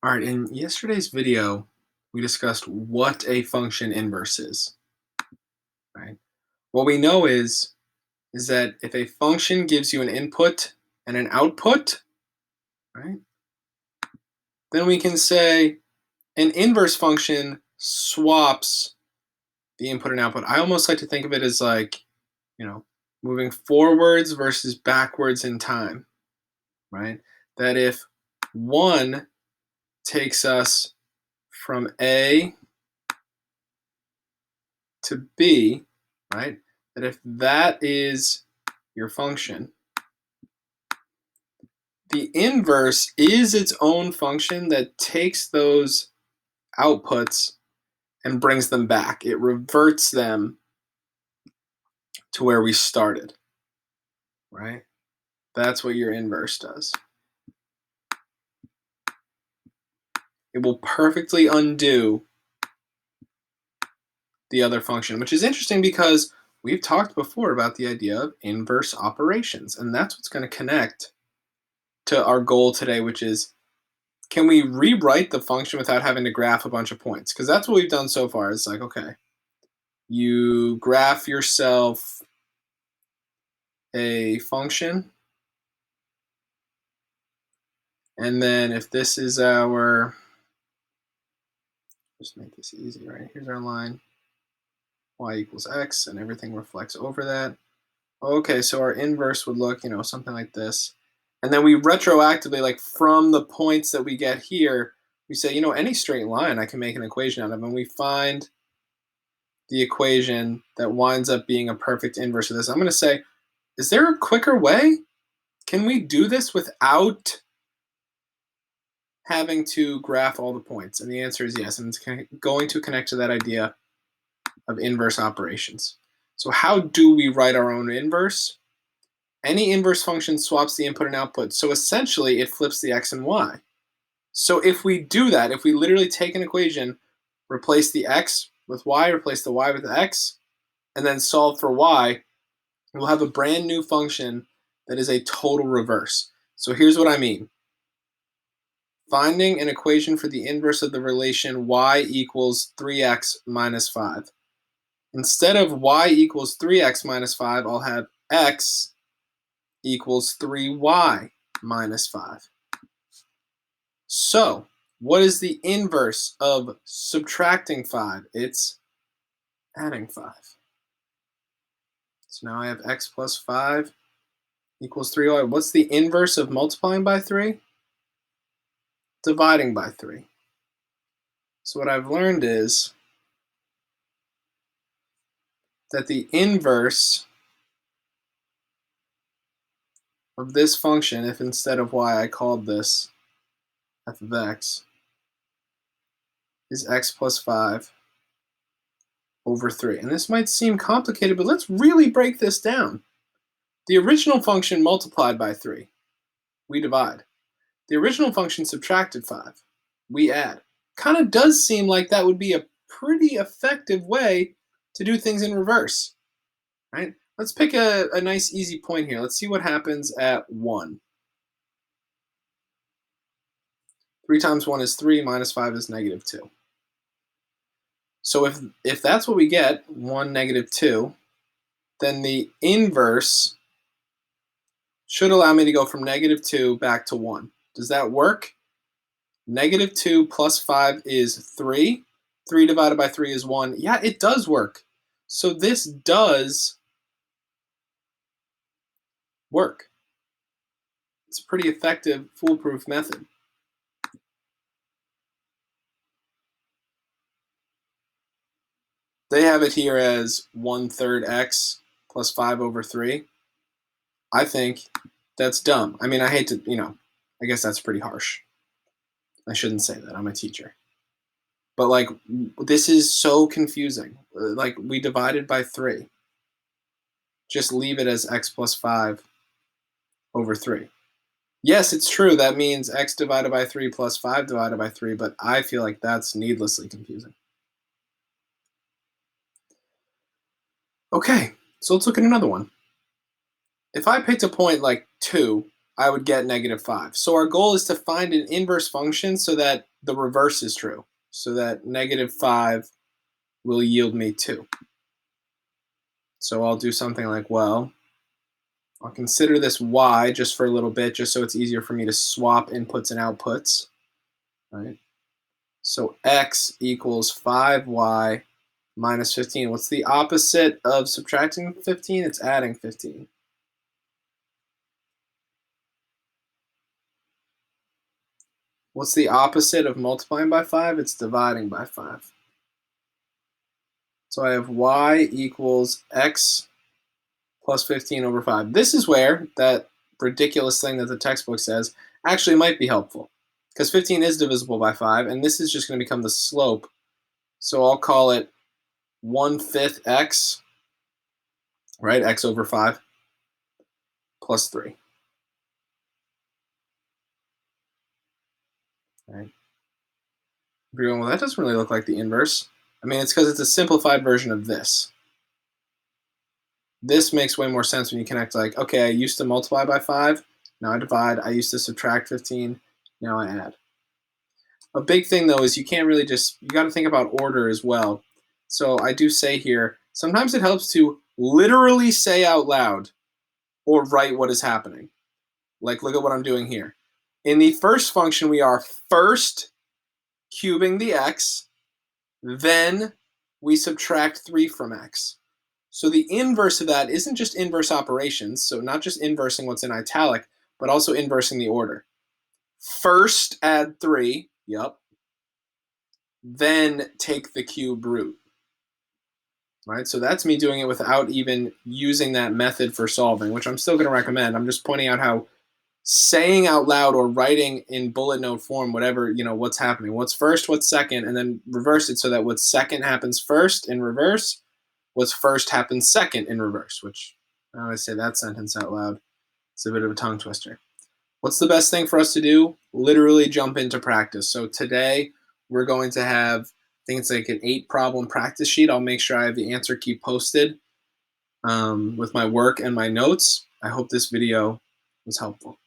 All right, in yesterday's video, we discussed what a function inverse is, right? What we know is that if a function gives you an input and an output, right, then we can say an inverse function swaps the input and output. I almost like to think of it as like, you know, moving forwards versus backwards in time, right? That if one takes us from A to B, right? That if that is your function, the inverse is its own function that takes those outputs and brings them back. It reverts them to where we started, right? That's what your inverse does. It will perfectly undo the other function, which is interesting because we've talked before about the idea of inverse operations, and that's what's going to connect to our goal today, which is can we rewrite the function without having to graph a bunch of points? Because that's what we've done so far. It's like, okay, you graph yourself a function, and then if this is our, just make this easy, right? Here's our line, y equals x, and everything reflects over that. Okay, so our inverse would look, something like this. And then we retroactively, like from the points that we get here, we say, any straight line I can make an equation out of, and we find the equation that winds up being a perfect inverse of this. I'm going to say, is there a quicker way? Can we do this without having to graph all the points? And the answer is yes, and it's going to connect to that idea of inverse operations. So how do we write our own inverse? Any inverse function swaps the input and output. So essentially, it flips the x and y. So if we do that, if we literally take an equation, replace the x with y, replace the y with x, and then solve for y, we'll have a brand new function that is a total reverse. So here's what I mean. Finding an equation for the inverse of the relation y equals 3x minus 5. Instead of y equals 3x minus 5, I'll have x equals 3y minus 5. So, what is the inverse of subtracting 5? It's adding 5. So now I have x plus 5 equals 3y. What's the inverse of multiplying by 3? Dividing by 3. So what I've learned is that the inverse of this function, if instead of y I called this f of x, is x plus 5 over 3. And this might seem complicated, but let's really break this down. The original function multiplied by 3, we divide. The original function subtracted 5, we add. Kind of does seem like that would be a pretty effective way to do things in reverse, right? Let's pick a nice easy point here. Let's see what happens at 1. 3 times 1 is 3, minus 5 is negative 2. So if that's what we get, 1, negative 2, then the inverse should allow me to go from negative 2 back to 1. Does that work? Negative 2 plus 5 is 3. 3 divided by 3 is 1. Yeah, it does work. So this does work. It's a pretty effective, foolproof method. They have it here as 1/3 x plus 5 over 3. I think that's dumb. I mean, I hate to, I guess that's pretty harsh. I shouldn't say that. I'm a teacher. But like, this is so confusing. Like, we divided by 3. Just leave it as x plus 5 over 3. Yes, it's true. That means x divided by 3 plus 5 divided by 3, but I feel like that's needlessly confusing. Okay, so let's look at another one. If I picked a point like 2 I would get -5. So our goal is to find an inverse function so that the reverse is true, so that -5 will yield me 2. So I'll do something like, well, I'll consider this y just for a little bit, just so it's easier for me to swap inputs and outputs, right? So x equals 5y minus 15. What's the opposite of subtracting 15? It's adding 15. What's the opposite of multiplying by 5? It's dividing by 5. So I have y equals x plus 15 over 5. This is where that ridiculous thing that the textbook says actually might be helpful, because 15 is divisible by 5, and this is just going to become the slope. So I'll call it 1/5 x, right? X over 5 plus 3. Right? If you're going, well, that doesn't really look like the inverse. I mean, it's because it's a simplified version of this. This makes way more sense when you connect, like, okay, I used to multiply by 5, now I divide. I used to subtract 15, now I add. A big thing, though, is you can't really just, you got to think about order as well. So I do say here, sometimes it helps to literally say out loud or write what is happening. Like, look at what I'm doing here. In the first function, we are first cubing the x, then we subtract 3 from x. So the inverse of that isn't just inverse operations, so not just inversing what's in italic, but also inversing the order. First add 3, yep, then take the cube root. Right? So that's me doing it without even using that method for solving, which I'm still going to recommend. I'm just pointing out how saying out loud or writing in bullet note form, whatever, what's happening, what's first, what's second, and then reverse it so that what's second happens first in reverse, what's first happens second in reverse, which I always say that sentence out loud. It's a bit of a tongue twister. What's the best thing for us to do? Literally jump into practice. So today we're going to have, I think it's like an 8-problem practice sheet. I'll make sure I have the answer key posted with my work and my notes. I hope this video was helpful.